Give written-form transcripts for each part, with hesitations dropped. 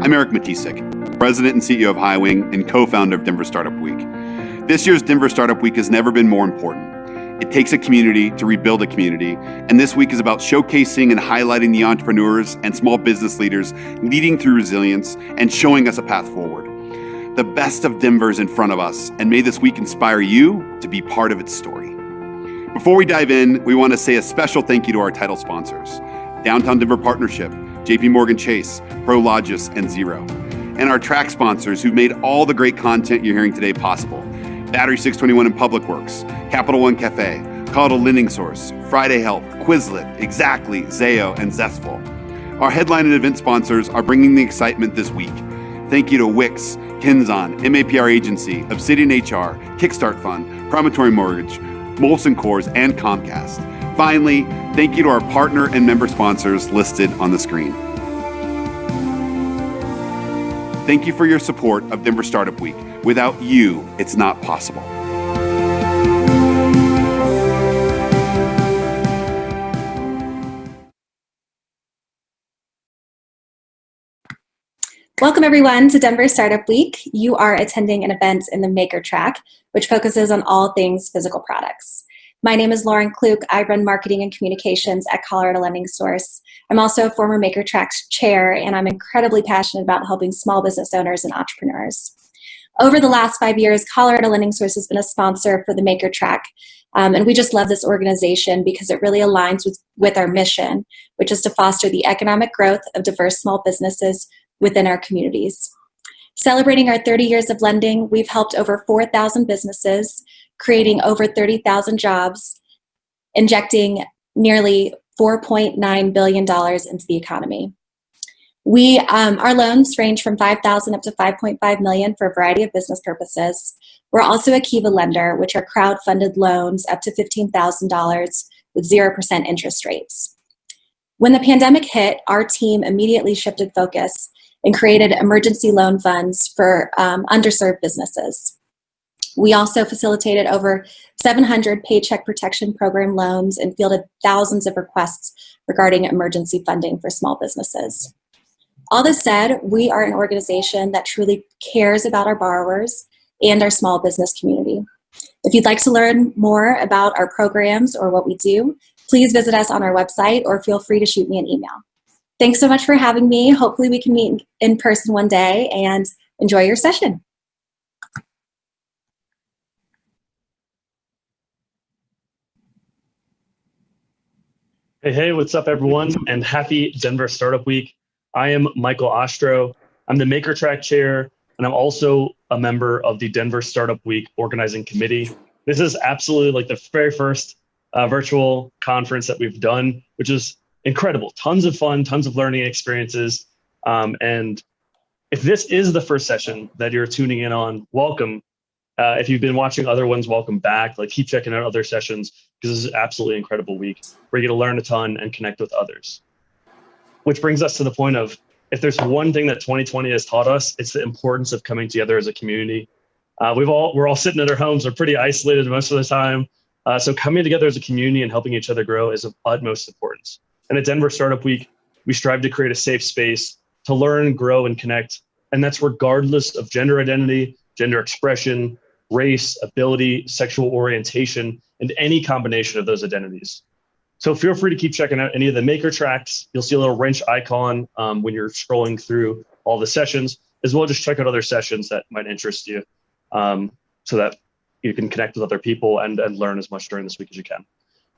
I'm Eric Matisek, President and CEO of Highwing and co-founder of Denver Startup Week. This year's Denver Startup Week has never been more important. It takes a community to rebuild a community, and this week is about showcasing and highlighting the entrepreneurs and small business leaders leading through resilience and showing us a path forward. The best of Denver is in front of us, and may this week inspire you to be part of its story. Before we dive in, we want to say a special thank you to our title sponsors, Downtown Denver Partnership, JP Morgan Chase, Prologis, and Zero. And our track sponsors who've made all the great content you're hearing today possible. Battery 621 and Public Works, Capital One Cafe, Colorado Lending Source, Friday Health, Quizlet, Exactly, Zayo, and Zestful. Our headline and event sponsors are bringing the excitement this week. Thank you to Wix, Kinzon, MAPR Agency, Obsidian HR, Kickstart Fund, Promontory Mortgage, Molson Coors, and Comcast. Finally, thank you to our partner and member sponsors listed on the screen. Thank you for your support of Denver Startup Week. Without you, it's not possible. Welcome everyone to Denver Startup Week. You are attending an event in the Maker Track, which focuses on all things physical products. My name is Lauren Kluk. I run marketing and communications at Colorado Lending Source. I'm also a former Maker Track chair, and I'm incredibly passionate about helping small business owners and entrepreneurs. Over the last 5 years, Colorado Lending Source has been a sponsor for the Maker Track, and we just love this organization because it really aligns with our mission, which is to foster the economic growth of diverse small businesses within our communities. Celebrating our 30 years of lending, we've helped over 4,000 businesses, creating over 30,000 jobs, injecting nearly $4.9 billion into the economy. Our loans range from $5,000 up to $5.5 million for a variety of business purposes. We're also a Kiva lender, which are crowd-funded loans up to $15,000 with 0% interest rates. When the pandemic hit, our team immediately shifted focus and created emergency loan funds for underserved businesses. We also facilitated over 700 Paycheck Protection Program loans and fielded thousands of requests regarding emergency funding for small businesses. All this said, we are an organization that truly cares about our borrowers and our small business community. If you'd like to learn more about our programs or what we do, please visit us on our website or feel free to shoot me an email. Thanks so much for having me. Hopefully we can meet in person one day and enjoy your session. Hey, what's up everyone, and happy Denver Startup Week. I am Michael Ostro. I'm the Maker Track Chair, and I'm also a member of the Denver Startup Week Organizing Committee. This is absolutely like the very first virtual conference that we've done, which is incredible. Tons of fun, tons of learning experiences. And if this is the first session that you're tuning in on, welcome. If you've been watching other ones, welcome back. Like, keep checking out other sessions because this is absolutely incredible week. We're going to learn a ton and connect with others. Which brings us to the point of, if there's one thing that 2020 has taught us, it's the importance of coming together as a community. We're all sitting at our homes. We're pretty isolated most of the time. So coming together as a community and helping each other grow is of utmost importance. And at Denver Startup Week, we strive to create a safe space to learn, grow, and connect. And that's regardless of gender identity, gender expression, race, ability, sexual orientation, and any combination of those identities. So feel free to keep checking out any of the Maker Tracks. You'll see a little wrench icon when you're scrolling through all the sessions, as well as just check out other sessions that might interest you so that you can connect with other people and learn as much during this week as you can.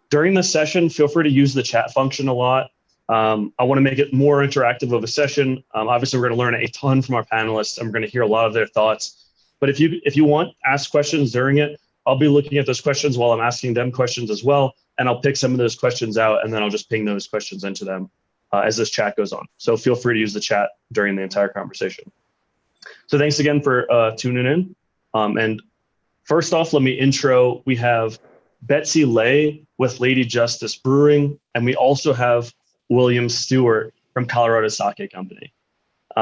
During this session, feel free to use the chat function a lot. I want to make it more interactive of a session. Obviously, we're going to learn a ton from our panelists, and we're going to hear a lot of their thoughts. But if you want, ask questions during it. I'll be looking at those questions while I'm asking them questions as well, and I'll pick some of those questions out, and then I'll just ping those questions into them as this chat goes on. So feel free to use the chat during the entire conversation. So thanks again for tuning in. And first off, let me intro. We have Betsy Lay with Lady Justice Brewing, and we also have William Stuart from Colorado Sake Company.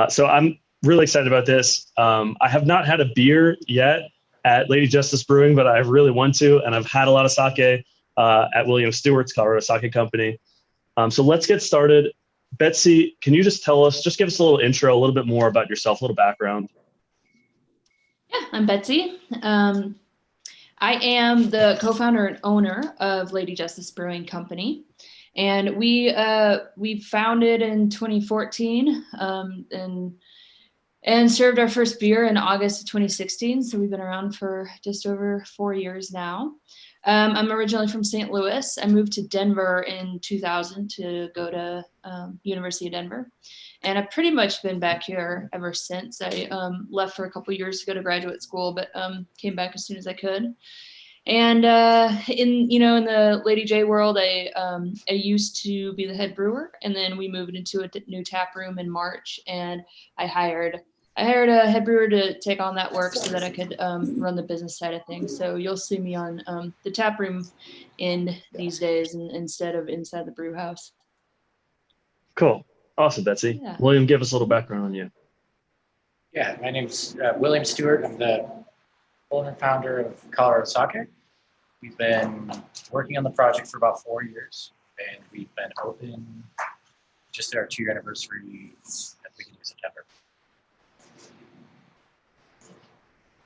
So I'm really excited about this. I have not had a beer yet at Lady Justice Brewing, but I really want to, and I've had a lot of sake at William Stuart's Colorado Sake Company. So let's get started. Betsy, can you just give us a little intro, a little bit more about yourself, a little background? Yeah, I'm Betsy. I am the co-founder and owner of Lady Justice Brewing Company, and we founded in 2014 and served our first beer in August of 2016. So we've been around for just over 4 years now. I'm originally from St. Louis. I moved to Denver in 2000 to go to University of Denver. And I've pretty much been back here ever since. I left for a couple of years to go to graduate school, but came back as soon as I could. And in the Lady J world, I used to be the head brewer, and then we moved into a new tap room in March, and I hired a head brewer to take on that work so that I could run the business side of things. So you'll see me on the tap room in these days instead of inside the brew house. Cool. Awesome, Betsy. Yeah. William, give us a little background on you. Yeah, my name's William Stuart. I'm the owner and founder of Colorado Sake. We've been working on the project for about 4 years, and we've been open just at our 2-year anniversary at the beginning of September.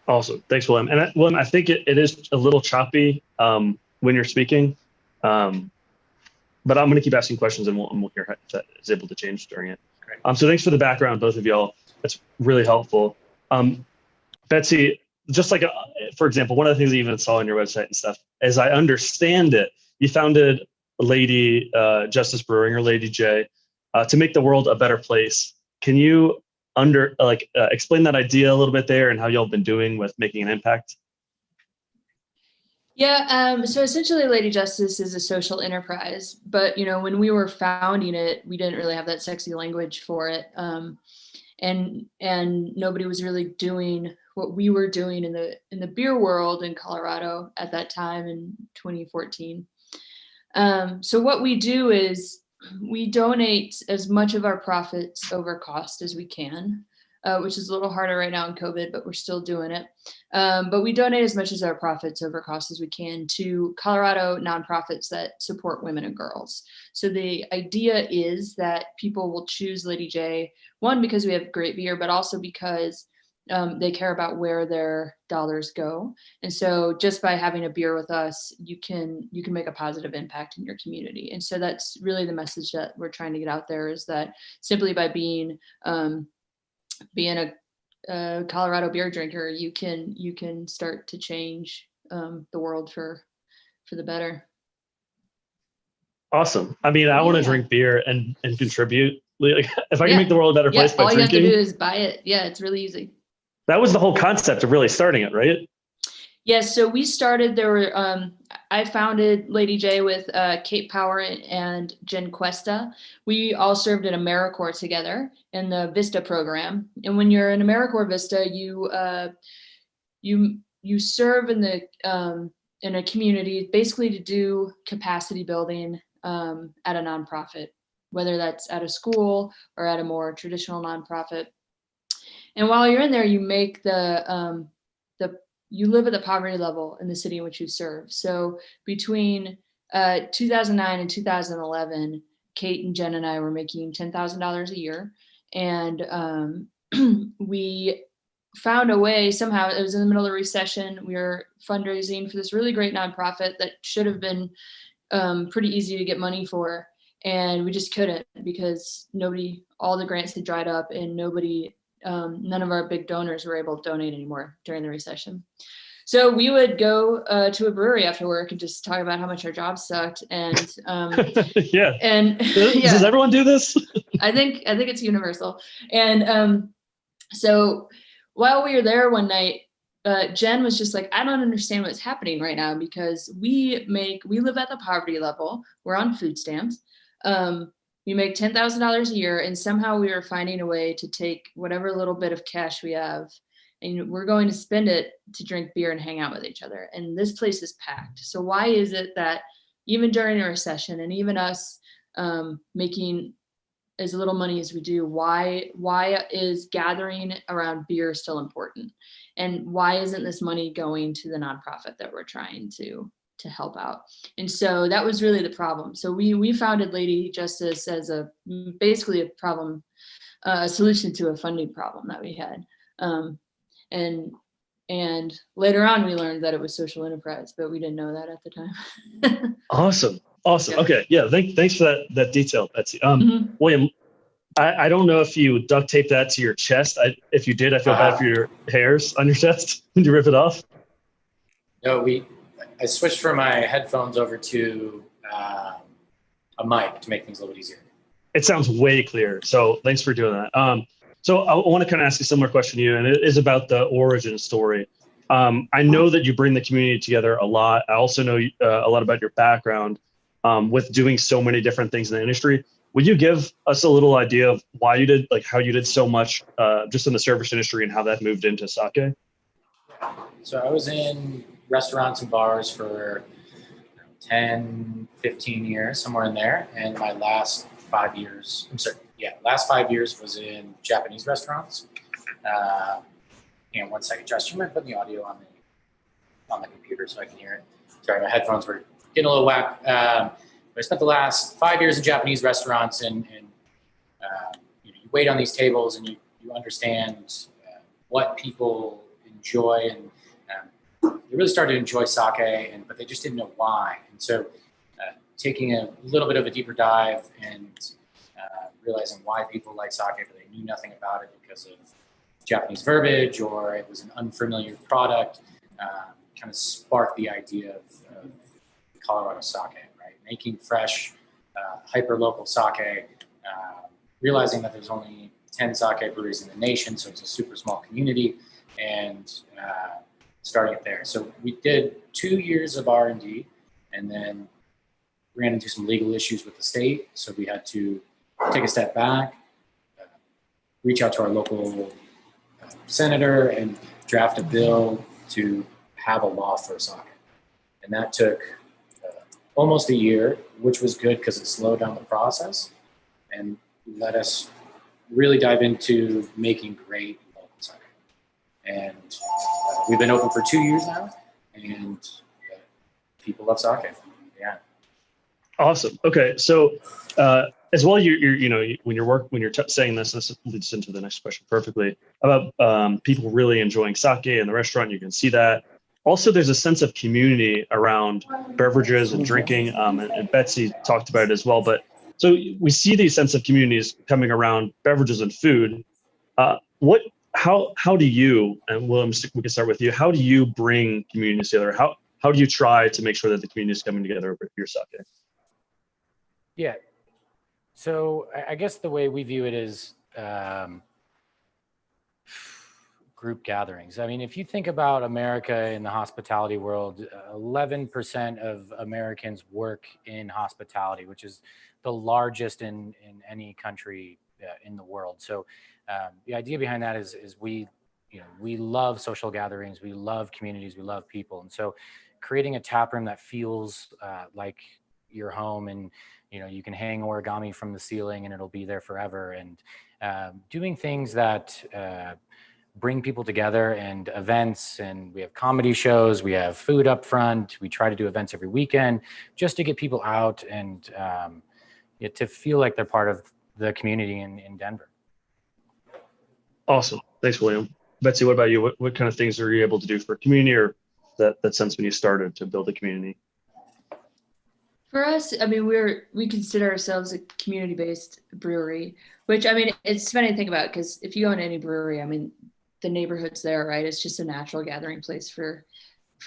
Awesome. Thanks, William. And William, I think it is a little choppy when you're speaking, but I'm going to keep asking questions, and we'll hear if that is able to change during it. Great. So thanks for the background, both of y'all. That's really helpful. Betsy, just like, for example, one of the things I even saw on your website and stuff, as I understand it, you founded Lady Justice Brewing, or Lady J, to make the world a better place. Can you explain that idea a little bit there and how y'all been doing with making an impact? Yeah, so essentially Lady Justice is a social enterprise, but when we were founding it, we didn't really have that sexy language for it. And nobody was really doing what we were doing in the beer world in Colorado at that time in 2014. So what we do is we donate as much of our profits over cost as we can, which is a little harder right now in COVID, but we're still doing it. But we donate as much as our profits over cost as we can to Colorado nonprofits that support women and girls. So the idea is that people will choose Lady J, one, because we have great beer, but also because they care about where their dollars go. And so just by having a beer with us, you can make a positive impact in your community. And so that's really the message that we're trying to get out there, is that simply by being a Colorado beer drinker, you can start to change the world for the better. Awesome. I mean, I want to drink beer and contribute. Like, if I can make the world a better place by all drinking. You have to do is buy it. Yeah, it's really easy. That was the whole concept of really starting it, right? Yeah, so we started, I founded Lady J with Kate Power and Jen Cuesta. We all served in AmeriCorps together in the Vista program. And when you're in AmeriCorps Vista, you serve in a community basically to do capacity building at a nonprofit, whether that's at a school or at a more traditional nonprofit. And while you're in there, you make you live at the poverty level in the city in which you serve. So between 2009 and 2011, Kate and Jen and I were making $10,000 a year. And we found a way somehow. It was in the middle of the recession. We were fundraising for this really great nonprofit that should have been pretty easy to get money for. And we just couldn't, because all the grants had dried up, and none of our big donors were able to donate anymore during the recession. So we would go to a brewery after work and just talk about how much our jobs sucked. And yeah. And does everyone do this? I think it's universal. And so while we were there one night, Jen was just like, I don't understand what's happening right now, because we live at the poverty level. We're on food stamps. We make $10,000 a year, and somehow we are finding a way to take whatever little bit of cash we have, and we're going to spend it to drink beer and hang out with each other. And this place is packed. So why is it that even during a recession, and even us making as little money as we do, why is gathering around beer still important? And why isn't this money going to the nonprofit that we're trying to to help out. And so that was really the problem. So we founded Lady Justice as basically a problem, a solution to a funding problem that we had. And later on, we learned that it was social enterprise, but we didn't know that at the time. Awesome. Yeah. Okay. Yeah. Thanks for that detail, Betsy. Mhm. William, I don't know if you duct taped that to your chest. If you did, I feel bad for your hairs on your chest. Did you rip it off? No, I switched from my headphones over to a mic to make things a little bit easier. It sounds way clearer. So thanks for doing that. So I want to kind of ask a similar question to you, and it is about the origin story. I know that you bring the community together a lot. I also know a lot about your background with doing so many different things in the industry. Would you give us a little idea of why you did, like how you did so much just in the service industry and how that moved into sake? So I was in restaurants and bars for 10, 15 years, somewhere in there. And my last 5 years, last 5 years was in Japanese restaurants. One second, Josh, do you mind putting the audio on the computer so I can hear it? Sorry, my headphones were getting a little whack. I spent the last 5 years in Japanese restaurants, and you wait on these tables and you understand what people enjoy, and they really started to enjoy sake, but they just didn't know why. And so taking a little bit of a deeper dive and realizing why people like sake, but they knew nothing about it because of Japanese verbiage or it was an unfamiliar product, kind of sparked the idea of Colorado sake, right? Making fresh, hyper-local sake, realizing that there's only 10 sake breweries in the nation, so it's a super small community, and starting it there. So we did 2 years of R&D, and then ran into some legal issues with the state, so we had to take a step back, reach out to our local senator, and draft a bill to have a law for sake. And that took almost a year, which was good because it slowed down the process and let us really dive into making great local sake. And we've been open for 2 years now, and people love sake. Yeah. Awesome. Okay. So as well, when you're saying this leads into the next question perfectly about people really enjoying sake in the restaurant. You can see that. Also, there's a sense of community around beverages and drinking, and Betsy talked about it as well. But so we see these sense of communities coming around beverages and food. How do you, and William, we can start with you. How do you bring communities together? How do you try to make sure that the community is coming together over your sake? Yeah. So I guess the way we view it is group gatherings. I mean, if you think about America in the hospitality world, 11% of Americans work in hospitality, which is the largest in any country in the world. So the idea behind that is we love social gatherings, we love communities, we love people. And so creating a tap room that feels like your home, and you can hang origami from the ceiling and it'll be there forever, and doing things that bring people together, and events, and we have comedy shows, we have food up front, we try to do events every weekend just to get people out and to feel like they're part of the community in Denver. Awesome. Thanks, William. Betsy, what about you? What kind of things are you able to do for community, or that sense when you started to build a community? For us, I mean, we consider ourselves a community-based brewery, which, I mean, it's funny to think about, because if you go into any brewery, I mean, the neighborhood's there, right? It's just a natural gathering place for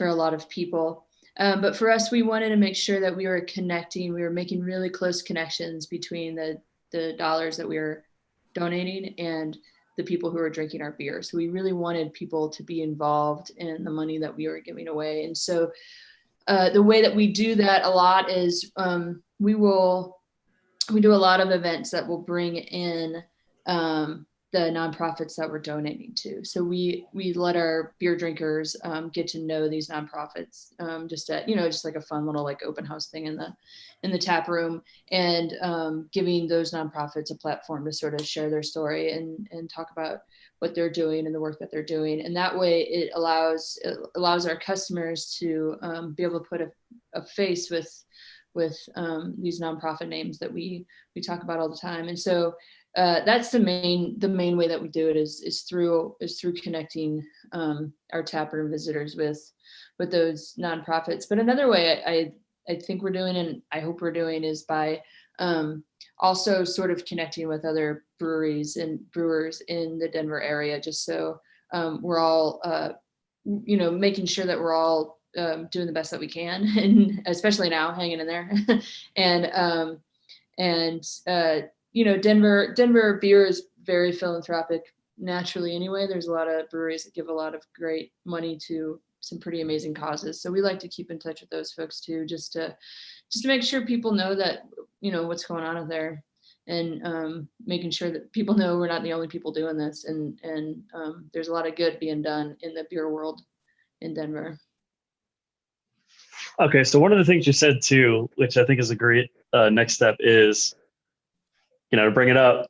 a lot of people. But for us, we wanted to make sure that we were connecting. We were making really close connections between the dollars that we were donating and the people who were drinking our beer. So we really wanted people to be involved in the money that we were giving away. And so the way that we do that a lot is we do a lot of events that will bring in the nonprofits that we're donating to. So we let our beer drinkers get to know these nonprofits, just like a fun little like open house thing in the tap room, and giving those nonprofits a platform to sort of share their story and talk about what they're doing and the work that they're doing. And that way it allows our customers to be able to put a face with these nonprofit names that we talk about all the time. And so that's the main way that we do it is through connecting our taproom visitors with those nonprofits. But another way I think we're doing, and I hope we're doing, is by also sort of connecting with other breweries and brewers in the Denver area, just so we're all making sure that we're all doing the best that we can, and especially now hanging in there. Denver beer is very philanthropic naturally anyway. There's a lot of breweries that give a lot of great money to some pretty amazing causes. So we like to keep in touch with those folks too, just to make sure people know that, what's going on out there, and making sure that people know we're not the only people doing this, and there's a lot of good being done in the beer world in Denver. Okay, so one of the things you said too, which I think is a great next step, is, to bring it up,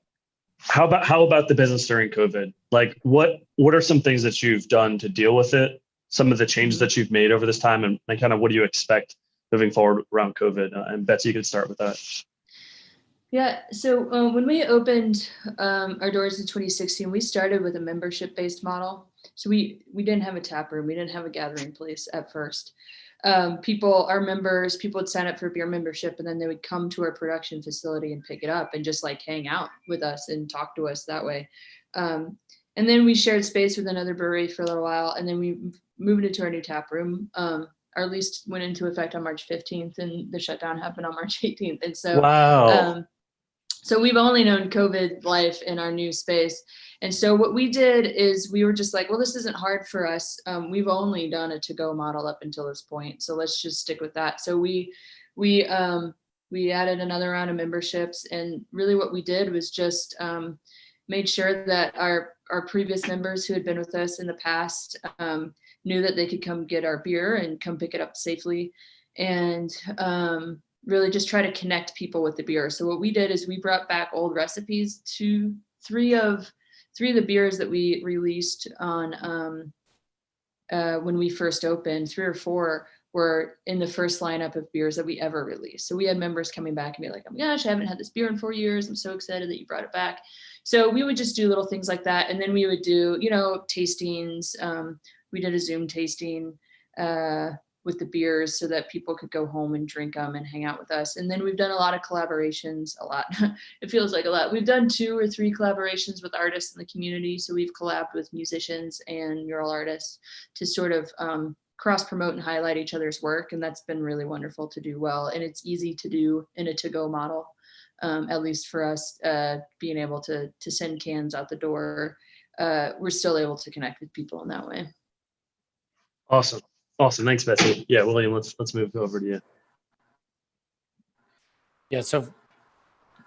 how about the business during COVID? Like, what are some things that you've done to deal with it? Some of the changes that you've made over this time, and kind of what do you expect moving forward around COVID? And Betsy, you could start with that. Yeah, so when we opened our doors in 2016, we started with a membership-based model. So we didn't have a tap room, we didn't have a gathering place at first. Our members, people would sign up for a beer membership, and then they would come to our production facility and pick it up and just like hang out with us and talk to us that way. And then we shared space with another brewery for a little while, and then we moved into our new tap room. Our lease went into effect on March 15th, and the shutdown happened on March 18th. And so, wow. So we've only known COVID life in our new space. And so what we did is we were just like, well, this isn't hard for us. We've only done a to-go model up until this point, so let's just stick with that. So we added another round of memberships, and really what we did was just made sure that our previous members who had been with us in the past knew that they could come get our beer and come pick it up safely, and really just try to connect people with the beer. So what we did is we brought back old recipes to three of the beers that we released on when we first opened. 3 or 4 were in the first lineup of beers that we ever released. So we had members coming back and be like, oh my gosh, I haven't had this beer in 4 years. I'm so excited that you brought it back. So we would just do little things like that. And then we would do, tastings. We did a Zoom tasting with the beers so that people could go home and drink them and hang out with us. And then we've done a lot of collaborations, it feels like a lot. We've done 2 or 3 collaborations with artists in the community. So we've collabed with musicians and mural artists to sort of cross promote and highlight each other's work. And that's been really wonderful to do well. And it's easy to do in a to-go model, at least for us, being able to send cans out the door. We're still able to connect with people in that way. Awesome. Thanks, Betsy. Yeah, William, let's move over to you. Yeah, so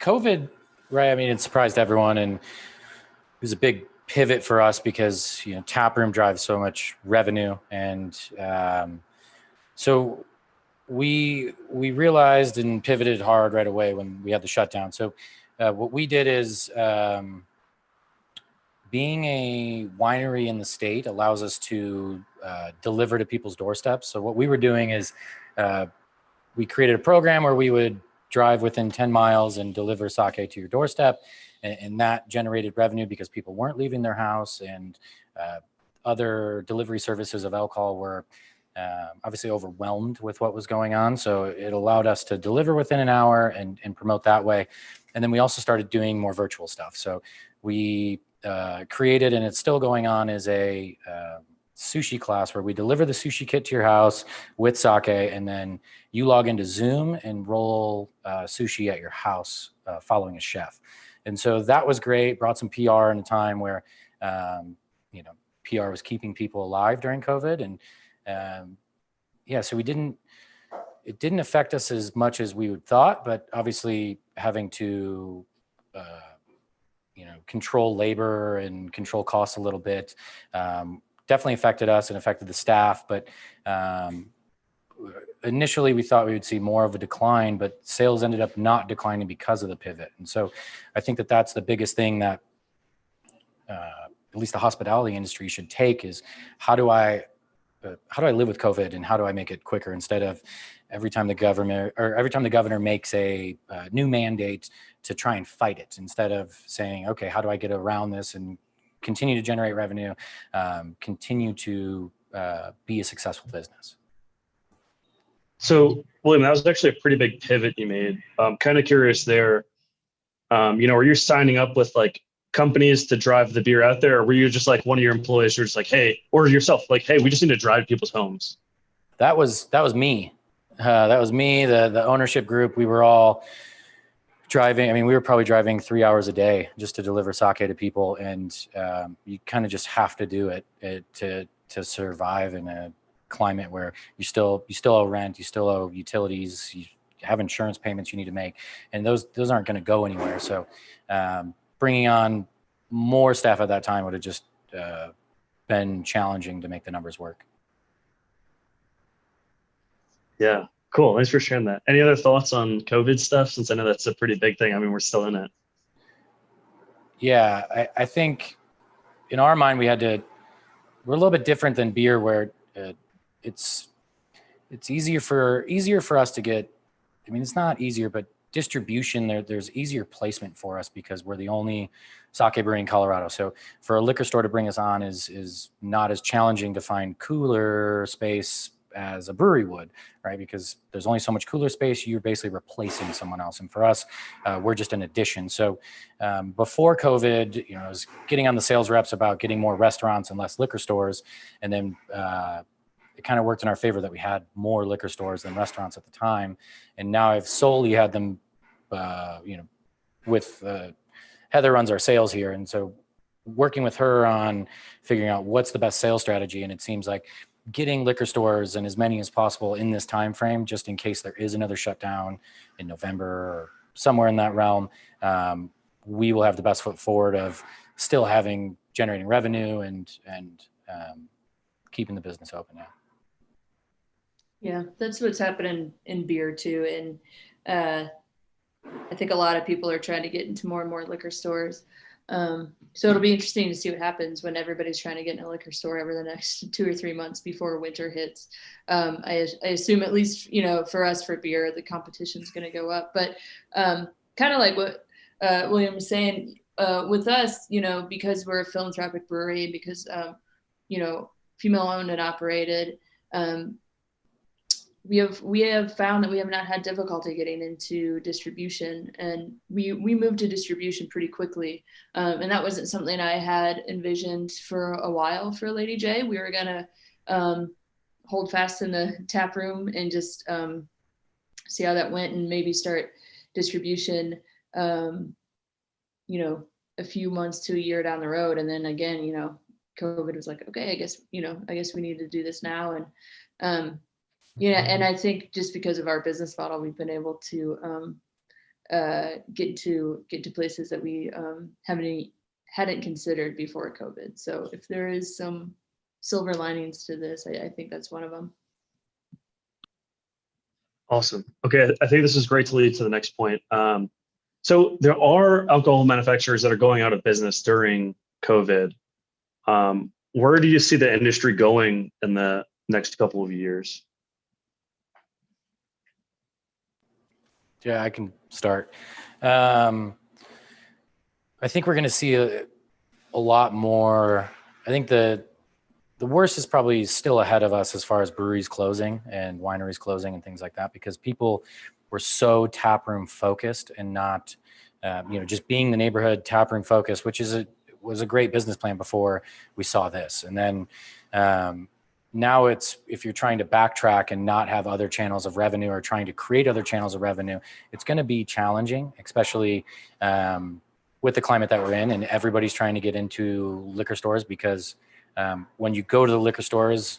COVID, right? I mean, it surprised everyone, and it was a big pivot for us because taproom drives so much revenue, and so we realized and pivoted hard right away when we had the shutdown. So what we did is, being a winery in the state allows us to deliver to people's doorsteps. So what we were doing is we created a program where we would drive within 10 miles and deliver sake to your doorstep. And that generated revenue because people weren't leaving their house, and other delivery services of alcohol were obviously overwhelmed with what was going on. So it allowed us to deliver within an hour and promote that way. And then we also started doing more virtual stuff. So we created, and it's still going on, is a sushi class where we deliver the sushi kit to your house with sake, and then you log into Zoom and roll sushi at your house following a chef. And so that was great, brought some PR in a time where, PR was keeping people alive during COVID. And so it didn't affect us as much as we would thought, but obviously having to control labor and control costs a little bit. Definitely affected us and affected the staff, but initially we thought we would see more of a decline, but sales ended up not declining because of the pivot. And so I think that that's the biggest thing that at least the hospitality industry should take is how do I live with COVID and how do I make it quicker instead of every time the governor makes a new mandate to try and fight it, instead of saying, okay, how do I get around this and continue to generate revenue, continue to be a successful business. So, William, that was actually a pretty big pivot you made. I'm kind of curious there. Were you signing up with like companies to drive the beer out there, or were you just like one of your employees? You're just like, hey, or yourself, like, hey, we just need to drive to people's homes. That was me. That was me. The ownership group. We were all driving. I mean, we were probably driving 3 hours a day just to deliver sake to people, and you kind of just have to do it to survive in a climate where you still owe rent, you still owe utilities, you have insurance payments you need to make, and those aren't going to go anywhere. So bringing on more staff at that time would have just been challenging to make the numbers work. Yeah, cool. Thanks for sharing that. Any other thoughts on COVID stuff? Since I know that's a pretty big thing. I mean, we're still in it. Yeah, I think in our mind we're a little bit different than beer, where it's easier for us to get. I mean, it's not easier, but distribution there's easier placement for us because we're the only sake brewery in Colorado. So for a liquor store to bring us on is not as challenging to find cooler space as a brewery would, right? Because there's only so much cooler space. You're basically replacing someone else. And for us, we're just an addition. So before COVID, I was getting on the sales reps about getting more restaurants and less liquor stores. And then it kind of worked in our favor that we had more liquor stores than restaurants at the time. And now I've solely had them, with Heather runs our sales here. And so working with her on figuring out what's the best sales strategy. And it seems like getting liquor stores and as many as possible in this time frame, just in case there is another shutdown in November or somewhere in that realm, we will have the best foot forward of still generating revenue and keeping the business open. Yeah, that's what's happening in beer too. And I think a lot of people are trying to get into more and more liquor stores. So it'll be interesting to see what happens when everybody's trying to get in a liquor store over the next 2 or 3 months before winter hits. I assume at least, for us, for beer, the competition's going to go up. But kind of like what William was saying, with us, because we're a philanthropic brewery, because, female owned and operated, we have found that we have not had difficulty getting into distribution, and we moved to distribution pretty quickly. And that wasn't something I had envisioned for a while for Lady J. We were going to hold fast in the tap room and just see how that went and maybe start distribution, a few months to a year down the road. And then again, COVID was like, okay, I guess we need to do this now. And, and I think just because of our business model, we've been able to get to places that we hadn't considered before COVID. So if there is some silver linings to this, I think that's one of them. Awesome. Okay, I think this is great to lead to the next point. So there are alcohol manufacturers that are going out of business during COVID. Where do you see the industry going in the next couple of years? Yeah, I can start. I think we're going to see a lot more. I think the worst is probably still ahead of us as far as breweries closing and wineries closing and things like that, because people were so taproom focused and not, just being the neighborhood taproom focused, which was a great business plan before we saw this. And then now it's, if you're trying to backtrack and not have other channels of revenue or trying to create other channels of revenue, it's going to be challenging, especially with the climate that we're in, and everybody's trying to get into liquor stores because when you go to the liquor stores,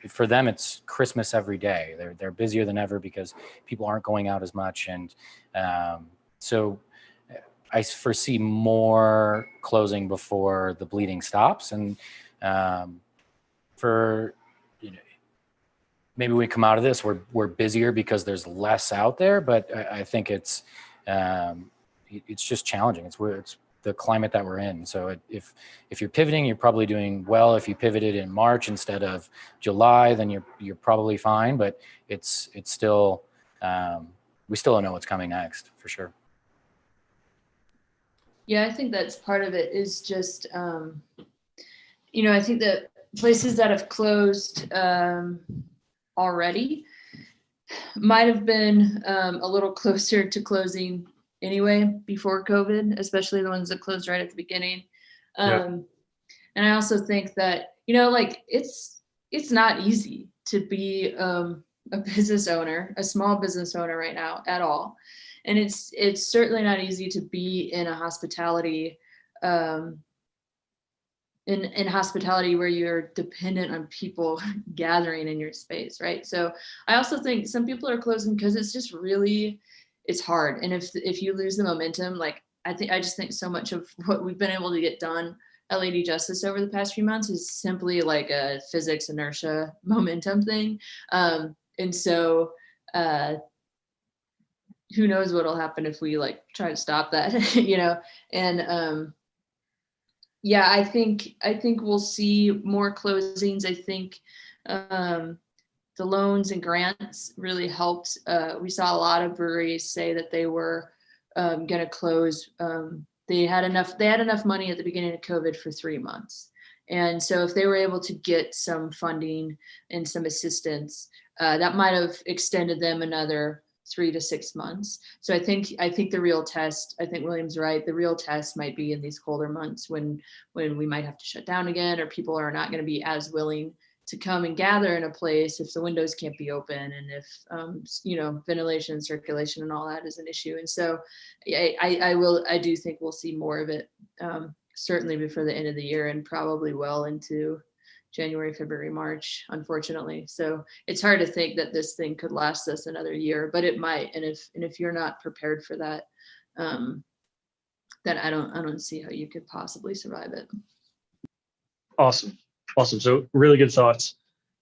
for them, it's Christmas every day. They're busier than ever because people aren't going out as much. And so I foresee more closing before the bleeding stops. And for, maybe we come out of this, we're busier because there's less out there, but I think it's just challenging. It's the climate that we're in. So if you're pivoting, you're probably doing well. If you pivoted in March instead of July, then you're probably fine, but it's still, we still don't know what's coming next for sure. Yeah, I think that's part of it is just, I think that places that have closed already might have been a little closer to closing anyway before COVID, especially the ones that closed right at the beginning. And I also think that, it's not easy to be a business owner, a small business owner right now at all. And it's certainly not easy to be in a hospitality, in hospitality where you're dependent on people gathering in your space, right? So I also think some people are closing because it's just really, it's hard. And if you lose the momentum, like I just think so much of what we've been able to get done at Lady Justice over the past few months is simply like a physics inertia momentum thing. And so who knows what'll happen if we like try to stop that, and yeah, I think we'll see more closings. I think the loans and grants really helped. We saw a lot of breweries say that they were going to close. They had enough money at the beginning of COVID for 3 months. And so if they were able to get some funding and some assistance, that might have extended them another 3 to 6 months. So I think the real test, I think William's right. The real test might be in these colder months when we might have to shut down again, or people are not going to be as willing to come and gather in a place if the windows can't be open, and if ventilation and circulation and all that is an issue. And so I do think we'll see more of it, certainly before the end of the year, and probably well into January, February, March, unfortunately. So it's hard to think that this thing could last us another year, but it might. And if you're not prepared for that, then I don't see how you could possibly survive it. Awesome. So really good thoughts.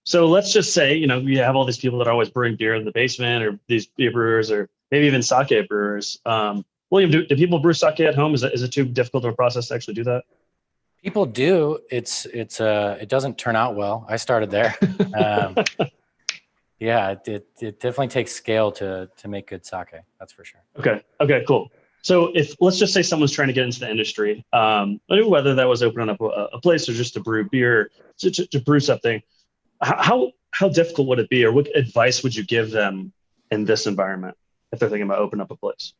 So let's just say, you have all these people that are always brewing beer in the basement, or these beer brewers, or maybe even sake brewers. William, do people brew sake at home? Is it too difficult of a process to actually do that? People do. It doesn't turn out well. I started there. Yeah, it definitely takes scale to make good sake. That's for sure. Okay, cool. So let's just say someone's trying to get into the industry, whether that was opening up a place or just to brew beer, to brew something, how difficult would it be, or what advice would you give them in this environment if they're thinking about opening up a place?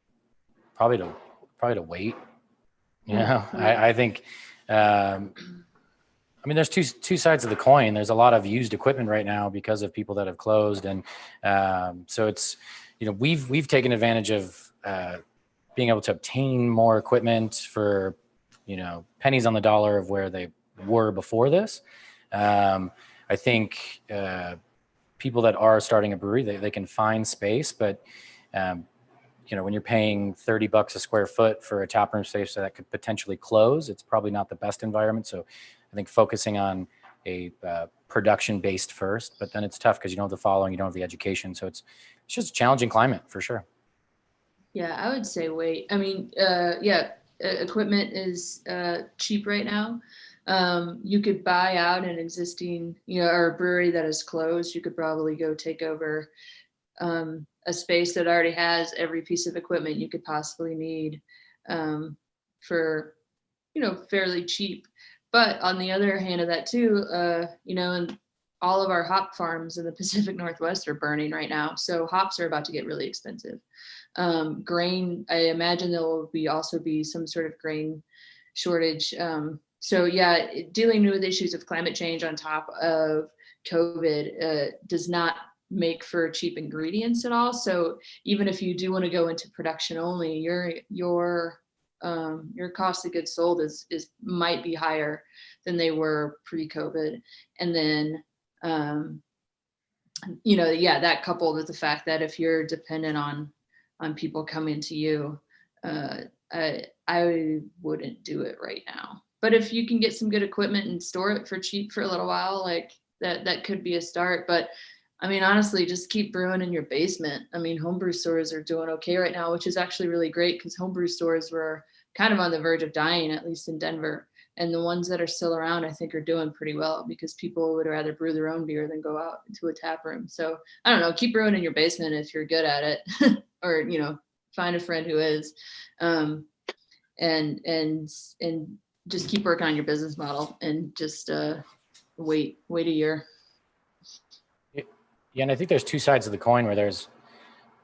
Probably to wait. I think. There's two sides of the coin. There's a lot of used equipment right now because of people that have closed, and so it's we've taken advantage of being able to obtain more equipment for pennies on the dollar of where they were before this. I think people that are starting a brewery, they can find space, but when you're paying $30 a square foot for a taproom space that could potentially close, it's probably not the best environment. So I think focusing on a production based first, but then it's tough because you don't have the following, you don't have the education. So it's just a challenging climate for sure. Yeah, I would say wait. Equipment is cheap right now. You could buy out an existing, or a brewery that is closed. You could probably go take over a space that already has every piece of equipment you could possibly need for, fairly cheap. But on the other hand of that too, and all of our hop farms in the Pacific Northwest are burning right now. So hops are about to get really expensive. Grain, I imagine there will also be some sort of grain shortage. So yeah, dealing with issues of climate change on top of COVID does not make for cheap ingredients at all. So even if you do want to go into production only, your cost of goods sold is might be higher than they were pre-COVID. And then that coupled with the fact that if you're dependent on people coming to you, I I wouldn't do it right now. But if you can get some good equipment and store it for cheap for a little while, like that could be a start. But I mean, honestly, just keep brewing in your basement. I mean, homebrew stores are doing okay right now, which is actually really great because homebrew stores were kind of on the verge of dying, at least in Denver. And the ones that are still around, I think, are doing pretty well because people would rather brew their own beer than go out into a tap room. So I don't know, keep brewing in your basement if you're good at it, or, you know, find a friend who is, and just keep working on your business model and just wait a year. Yeah, and I think there's two sides of the coin where there's,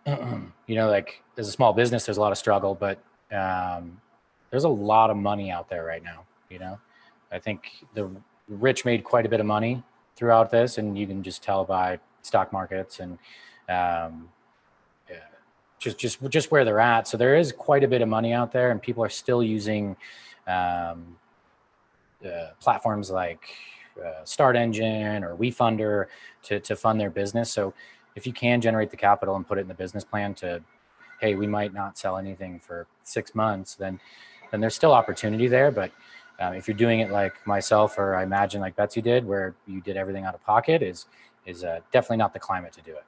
you know, like as a small business, there's a lot of struggle, but there's a lot of money out there right now. You know, I think the rich made quite a bit of money throughout this, and you can just tell by stock markets and just where they're at. So there is quite a bit of money out there, and people are still using platforms like Start Engine or WeFunder to fund their business. So if you can generate the capital and put it in the business plan to, hey, we might not sell anything for 6 months, then there's still opportunity there. But if you're doing it like myself, or I imagine like Betsy did, where you did everything out of pocket, is definitely not the climate to do it.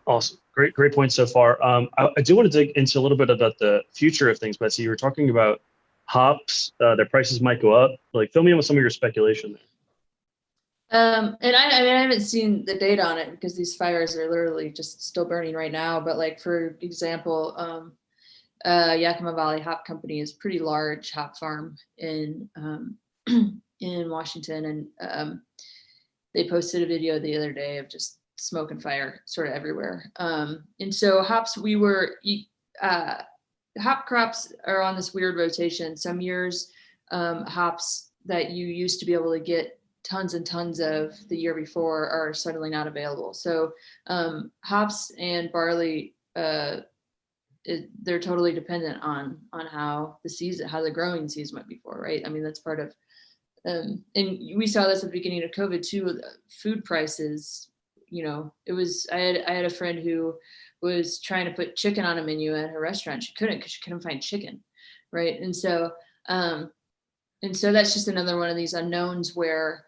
Awesome. Great points so far. I do want to dig into a little bit about the future of things, Betsy. You were talking about hops, their prices might go up. Like, fill me in with some of your speculation there. And I mean, I haven't seen the data on it because these fires are literally just still burning right now. But like, for example, Yakima Valley Hop Company is a pretty large hop farm in in Washington, and they posted a video the other day of just smoke and fire sort of everywhere. And so hops, hop crops are on this weird rotation. Some years, hops that you used to be able to get tons and tons of the year before are suddenly not available. So hops and barley, they're totally dependent on how the growing season went before, right? I mean, that's part of, and we saw this at the beginning of COVID too, with food prices. You know, I had a friend who was trying to put chicken on a menu at her restaurant. She couldn't because she couldn't find chicken, right? And so that's just another one of these unknowns where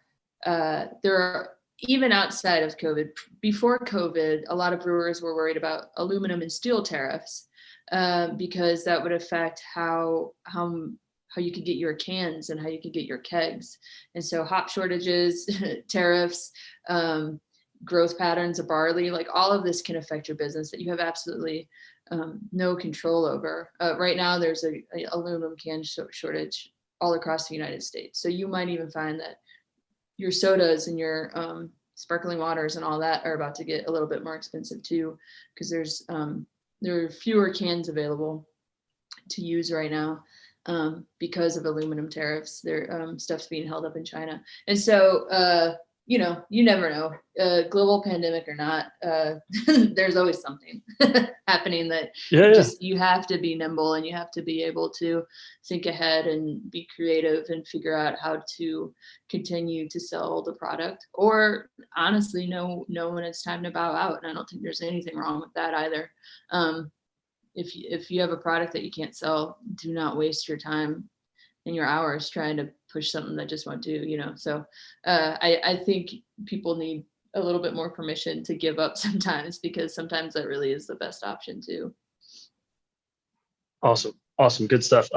there are, even outside of COVID, before COVID, a lot of brewers were worried about aluminum and steel tariffs because that would affect how you could get your cans and how you could get your kegs. And so hop shortages, tariffs, growth patterns of barley, like all of this can affect your business that you have absolutely no control over. Right now, there's a aluminum can shortage all across the United States. So you might even find that your sodas and your sparkling waters and all that are about to get a little bit more expensive too, because there are fewer cans available to use right now because of aluminum tariffs. Stuff's being held up in China. And so, you know, you never know, global pandemic or not, there's always something happening that you have to be nimble, and you have to be able to think ahead and be creative and figure out how to continue to sell the product, or honestly know when it's time to bow out. And I don't think there's anything wrong with that either. If you have a product that you can't sell, do not waste your time and your hours trying to push something that just won't do, you know? So I think people need a little bit more permission to give up sometimes, because sometimes that really is the best option too. Awesome. Good stuff.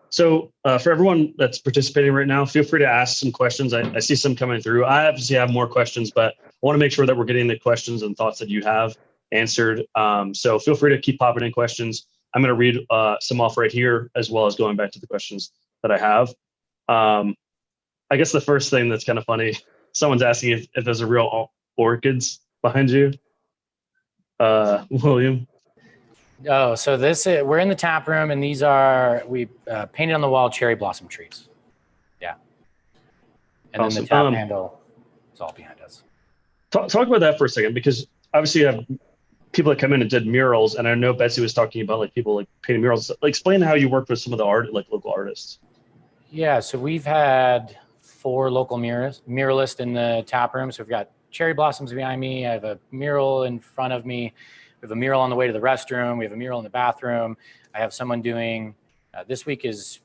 So for everyone that's participating right now, feel free to ask some questions. I see some coming through. I obviously have more questions, but I want to make sure that we're getting the questions and thoughts that you have answered. So feel free to keep popping in questions. I'm going to read some off right here, as well as going back to the questions that I have. I guess the first thing that's kind of funny, someone's asking if there's a real orchids behind you. William. Oh, so we're in the tap room, and we painted on the wall cherry blossom trees. Yeah. And awesome. Then the tap handle is all behind us. Talk about that for a second, because obviously you have people that come in and did murals, and I know Betsy was talking about like people like painting murals. Like, explain how you worked with some of the local artists. Yeah, so we've had 4 local muralists in the tap room. So we've got cherry blossoms behind me. I have a mural in front of me. have a mural on the way to the restroom. We have a mural in the bathroom. I have someone doing, this week is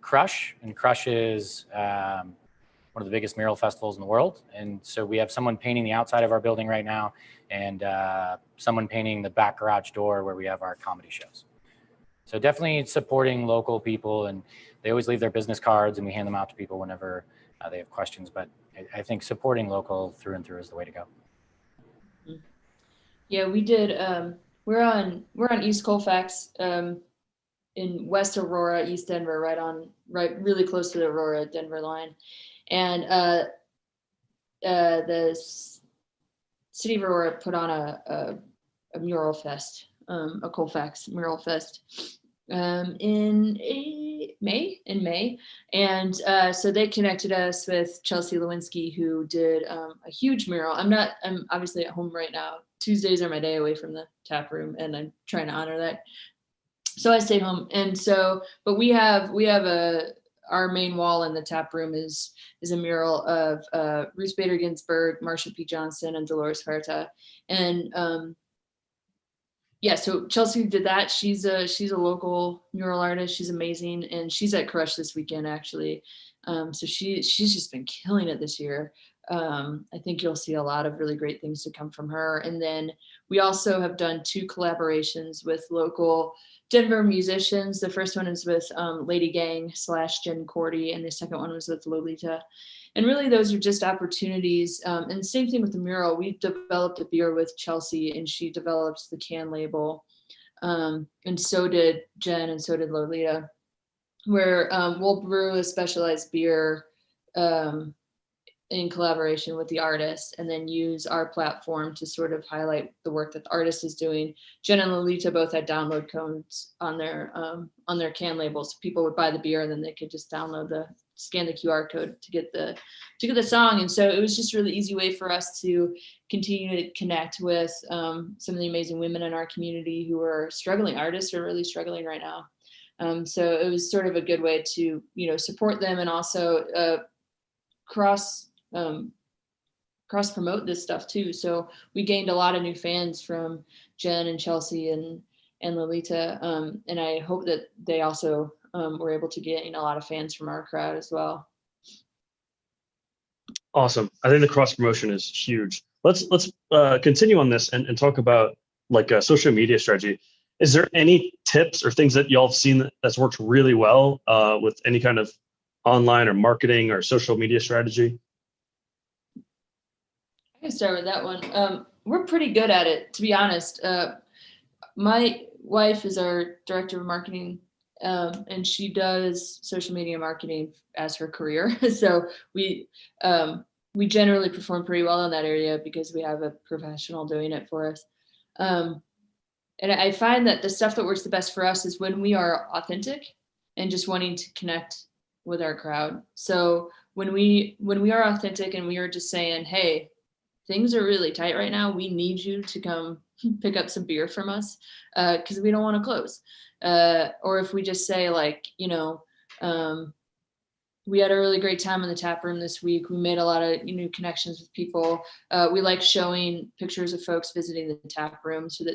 Crush, and Crush is one of the biggest mural festivals in the world. And so we have someone painting the outside of our building right now, and someone painting the back garage door where we have our comedy shows. So definitely supporting local people, and they always leave their business cards and we hand them out to people whenever they have questions. But I think supporting local through and through is the way to go. Yeah, we did. We're on East Colfax, in West Aurora, East Denver, right really close to the Aurora Denver line, and the city of Aurora put on a mural fest, a Colfax mural fest, in May, and so they connected us with Chelsea Lewinsky, who did a huge mural. I'm obviously at home right now. Tuesdays are my day away from the tap room, and I'm trying to honor that. So I stayed home, and so, but we have our main wall in the tap room is a mural of Ruth Bader Ginsburg, Marsha P. Johnson, and Dolores Huerta, and yeah, so Chelsea did that. She's a local mural artist. She's amazing, and she's at Crush this weekend actually. So she's just been killing it this year. I think you'll see a lot of really great things to come from her. And then we also have done 2 collaborations with local Denver musicians. The first one is with Lady Gang / Jen Cordy, and the second one was with Lolita. And really those are just opportunities. And same thing with the mural. We developed a beer with Chelsea, and she developed the can label. And so did Jen, and so did Lolita, where we'll brew a specialized beer in collaboration with the artist, and then use our platform to sort of highlight the work that the artist is doing. Jen and Lolita both had download codes on their can labels. People would buy the beer, and then they could just scan the QR code to get the song. And so it was just a really easy way for us to continue to connect with some of the amazing women in our community who are struggling. Artists are really struggling right now. So it was sort of a good way to, support them, and also cross promote this stuff too. So we gained a lot of new fans from Jen and Chelsea and Lolita. And I hope that they also were able to gain a lot of fans from our crowd as well. Awesome. I think the cross promotion is huge. Let's continue on this and talk about like a social media strategy. Is there any tips or things that y'all have seen that's worked really well with any kind of online or marketing or social media strategy? I can start with that one. We're pretty good at it, to be honest. My wife is our director of marketing, and she does social media marketing as her career. So we generally perform pretty well in that area because we have a professional doing it for us. And I find that the stuff that works the best for us is when we are authentic and just wanting to connect with our crowd. So when we are authentic and we are just saying, hey, things are really tight right now, we need you to come pick up some beer from us because we don't want to close. Or if we just say like, we had a really great time in the tap room this week. We made a lot of new connections with people. We like showing pictures of folks visiting the tap room so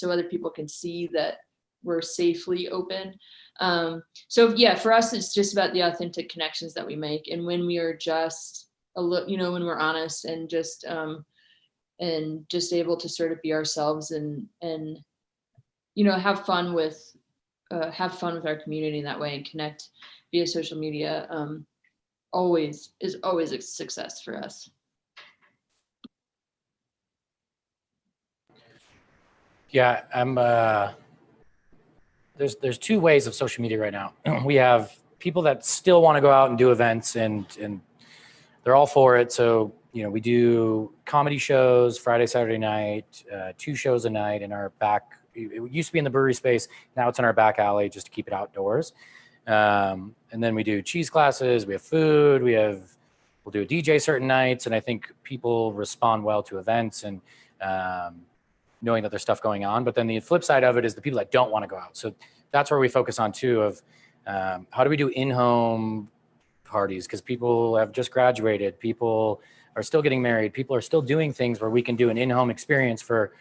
other people can see that we're safely open. So yeah, for us, it's just about the authentic connections that we make. And when we are just when we're honest and just able to sort of be ourselves and have fun with our community in that way and connect via social media, is always a success for us. Yeah, I'm there's 2 ways of social media right now. We have people that still want to go out and do events, and they're all for it. So, we do comedy shows Friday, Saturday night, 2 shows a night in our back. It used to be in the brewery space. Now it's in our back alley just to keep it outdoors. And then we do cheese classes. We have food. We'll do a DJ certain nights. And I think people respond well to events and knowing that there's stuff going on. But then the flip side of it is the people that don't want to go out. So that's where we focus on too, of how do we do in-home parties? Because people have just graduated. People are still getting married. People are still doing things where we can do an in-home experience for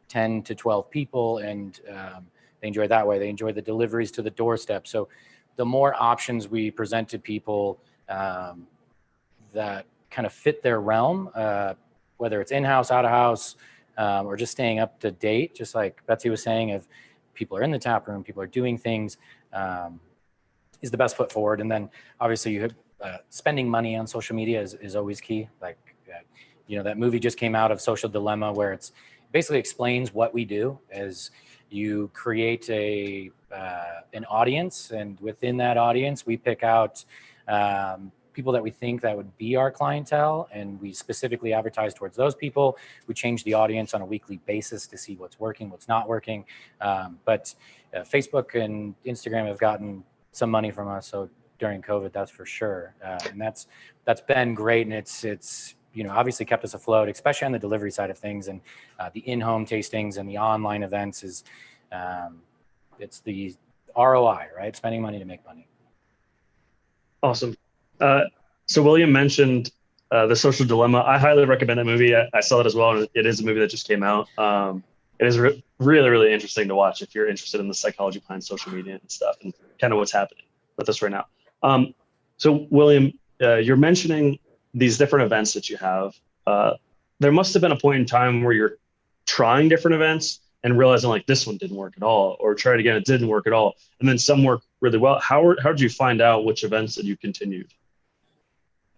10 to 12 people, and they enjoy it that way. They enjoy the deliveries to the doorstep. So the more options we present to people that kind of fit their realm, whether it's in-house, out-of-house, or just staying up to date, just like Betsy was saying, if people are in the tap room, people are doing things, is the best foot forward. And then obviously you have, spending money on social media is always key. Like, that movie just came out of Social Dilemma, where it's basically explains what we do as you create an audience, and within that audience, we pick out people that we think that would be our clientele, and we specifically advertise towards those people. We change the audience on a weekly basis to see what's working, what's not working. But Facebook and Instagram have gotten some money from us, so during COVID, that's for sure, and that's been great, and it's obviously kept us afloat, especially on the delivery side of things, and the in-home tastings and the online events is it's the ROI, right? Spending money to make money. Awesome. So William mentioned The Social Dilemma. I highly recommend that movie. I saw it as well, and it is a movie that just came out. It is really, really interesting to watch if you're interested in the psychology behind social media and stuff, and kind of what's happening with us right now. So William, you're mentioning these different events that you have. There must have been a point in time where you're trying different events and realizing like this one didn't work at all, or try it again, it didn't work at all, and then some work really well. How did you find out which events that you continued?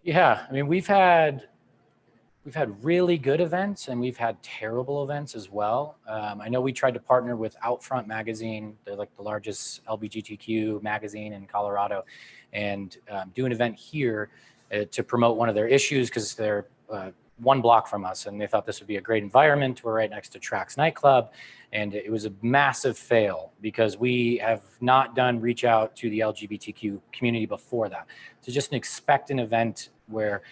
Yeah, I mean, we've had really good events, and we've had terrible events as well. I know we tried to partner with Outfront magazine. They're like the largest LGBTQ magazine in Colorado, and do an event here to promote one of their issues, because they're one block from us, and they thought this would be a great environment. We're right next to Trax nightclub, and it was a massive fail because we have not done reach out to the LGBTQ community before that. So just an expectant event where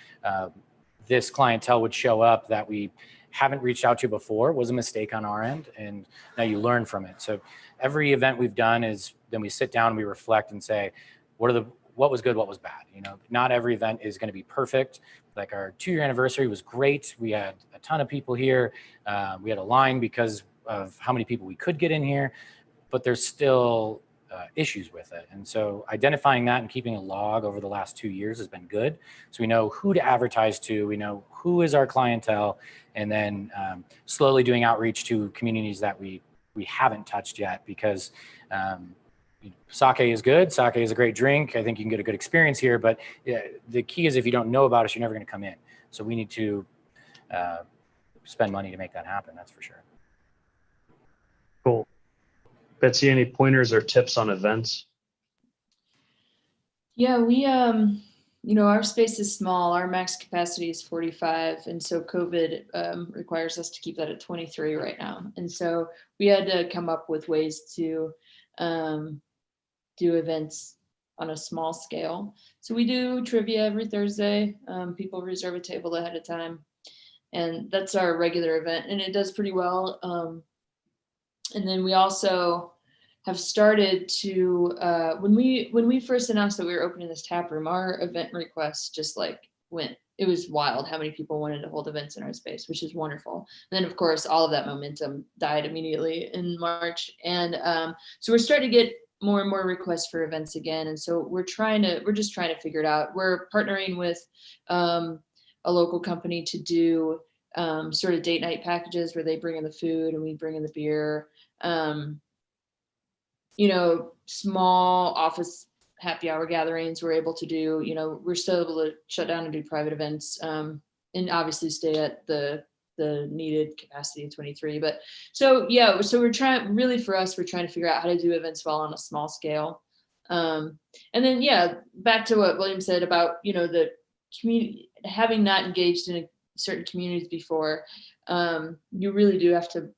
this clientele would show up that we haven't reached out to before was a mistake on our end, and now you learn from it. So every event we've done is then we sit down, we reflect and say, what was good, what was bad? Not every event is going to be perfect. Like our 2-year anniversary was great. We had a ton of people here. We had a line because of how many people we could get in here, but there's still issues with it. And so identifying that and keeping a log over the last 2 years has been good. So we know who to advertise to, we know who is our clientele, and then slowly doing outreach to communities that we haven't touched yet, because sake is good. Sake is a great drink. I think you can get a good experience here, but the key is if you don't know about us, you're never going to come in. So we need to spend money to make that happen. That's for sure. Cool. Betsy, any pointers or tips on events? Yeah, we our space is small. Our max capacity is 45, and so COVID requires us to keep that at 23 right now. And so we had to come up with ways to do events on a small scale. So we do trivia every Thursday. People reserve a table ahead of time, and that's our regular event, and it does pretty well. And then we also have started to when we first announced that we were opening this tap room, our event requests just like went. It was wild how many people wanted to hold events in our space, which is wonderful. And then of course all of that momentum died immediately in March, and so we're starting to get more and more requests for events again. And so we're just trying to figure it out. We're partnering with a local company to do sort of date night packages where they bring in the food and we bring in the beer. Small office happy hour gatherings we're able to do. We're still able to shut down and do private events, and obviously stay at the needed capacity of 23. But so we're trying, really for us, we're trying to figure out how to do events well on a small scale. And then back to what William said about the community, having not engaged in certain communities before, you really do have to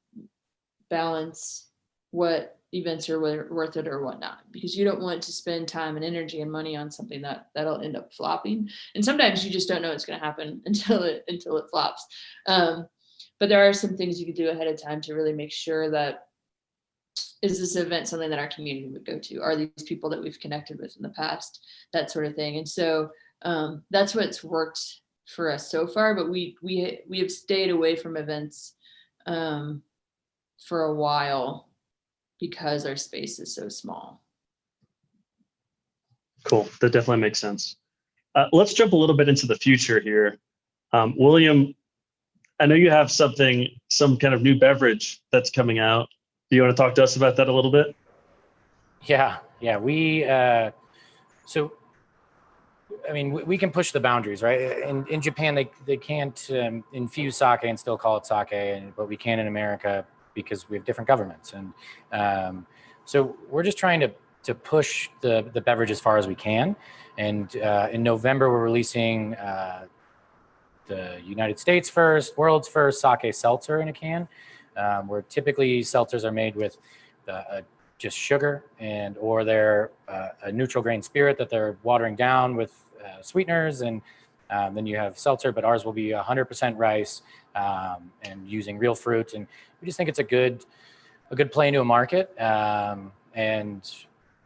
balance what events are worth it or whatnot, because you don't want to spend time and energy and money on something that'll end up flopping. And sometimes you just don't know it's going to happen until it flops. But there are some things you could do ahead of time to really make sure that, is this event something that our community would go to? Are these people that we've connected with in the past? That sort of thing. And so that's what's worked for us so far, but we have stayed away from events for a while because our space is so small. Cool. That definitely makes sense. Let's jump a little bit into the future here. William, I know you have some kind of new beverage that's coming out. Do you want to talk to us about that a little bit? Yeah. We we can push the boundaries, right? In Japan, they can't infuse sake and still call it sake, but we can in America because we have different governments. And so we're just trying to push the beverage as far as we can. And in November, we're releasing the United States world's first sake seltzer in a can, where typically seltzers are made with just sugar or they're a neutral grain spirit that they're watering down with sweeteners, and then you have seltzer, but ours will be 100% rice and using real fruit. And we just think it's a good play into a market. And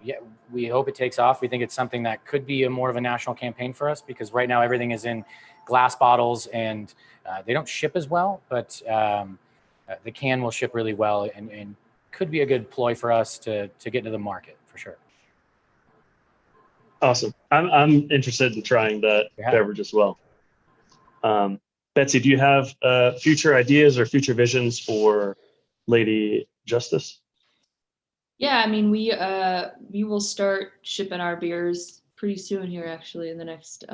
yeah, we hope it takes off. We think it's something that could be more of a national campaign for us, because right now everything is in glass bottles and they don't ship as well, but the can will ship really well and could be a good ploy for us to get into the market for sure. Awesome. I'm interested in trying that beverage as well. Betsy, do you have future ideas or future visions for Lady Justice? Yeah, I mean, we will start shipping our beers pretty soon here, actually, in the next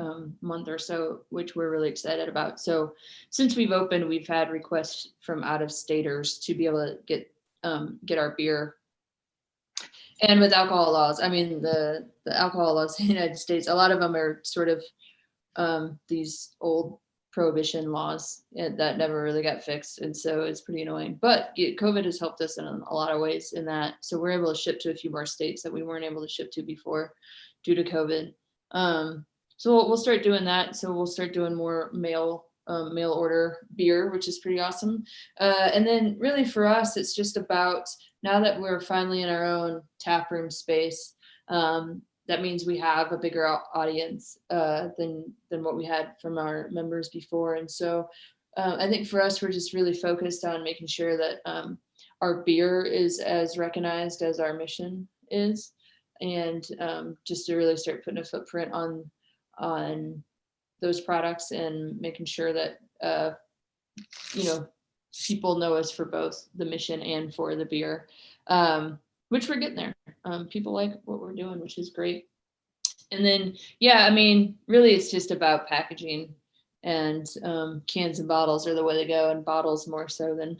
month or so, which we're really excited about. So since we've opened, we've had requests from out-of-staters to be able to get our beer. And with alcohol laws, I mean, the alcohol laws in the United States, a lot of them are sort of these old prohibition laws that never really got fixed. And so it's pretty annoying. But COVID has helped us in a lot of ways in that. So we're able to ship to a few more states that we weren't able to ship to before due to COVID. So we'll start doing that. So we'll start doing more mail order beer, which is pretty awesome. And then really for us, it's just about, now that we're finally in our own tap room space, that means we have a bigger audience than what we had from our members before. And so I think for us, we're just really focused on making sure that our beer is as recognized as our mission is, and just to really start putting a footprint on those products and making sure that people know us for both the mission and for the beer, which we're getting there. People like what we're doing, which is great. And then, yeah, I mean, really it's just about packaging, and cans and bottles are the way to go, and bottles more so than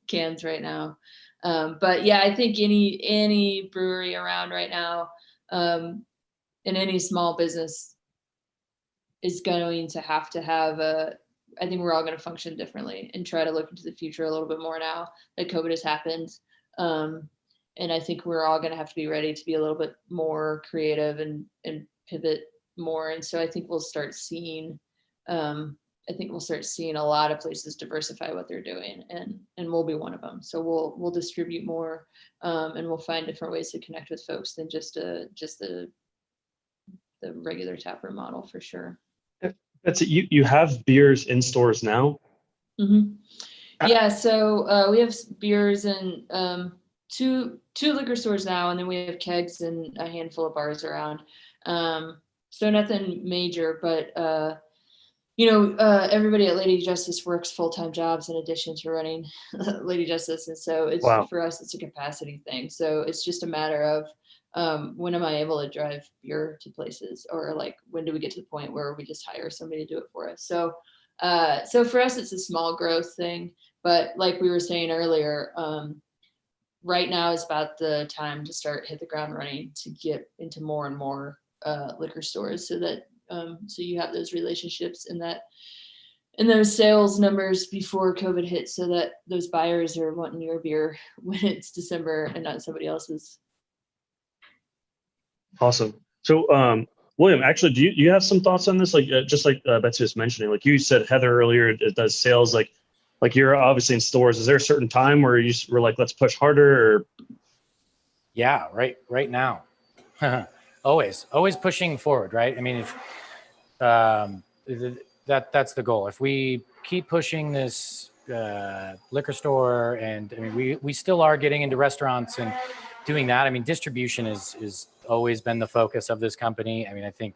cans right now. But yeah, I think any brewery around right now, and any small business is going to have I think we're all going to function differently and try to look into the future a little bit more now that COVID has happened. And I think we're all going to have to be ready to be a little bit more creative and pivot more. And so I think we'll start seeing, a lot of places diversify what they're doing, and we'll be one of them. So we'll distribute more, and we'll find different ways to connect with folks than just the regular taproom model, for sure. That's it. You have beers in stores now? Mm-hmm. Yeah, so we have beers in two liquor stores now, and then we have kegs and a handful of bars around. So nothing major, but everybody at Lady Justice works full-time jobs in addition to running Lady Justice, and so it's for us, it's a capacity thing. So it's just a matter of when am I able to drive beer to places, or like when do we get to the point where we just hire somebody to do it for us? So for us, it's a small growth thing, but like we were saying earlier, right now is about the time to hit the ground running to get into more and more liquor stores, so that so you have those relationships and those sales numbers before COVID hit, so that those buyers are wanting your beer when it's December and not somebody else's. Awesome. So, William, actually, do you have some thoughts on this? Like, just like Betsy was mentioning, like you said, Heather earlier, it does sales. Like you're obviously in stores. Is there a certain time where you were like, let's push harder? Or? Yeah, right now, always pushing forward, right? I mean, if that's the goal. If we keep pushing this liquor store, and I mean, we still are getting into restaurants and doing that. I mean, distribution is always been the focus of this company. I mean, I think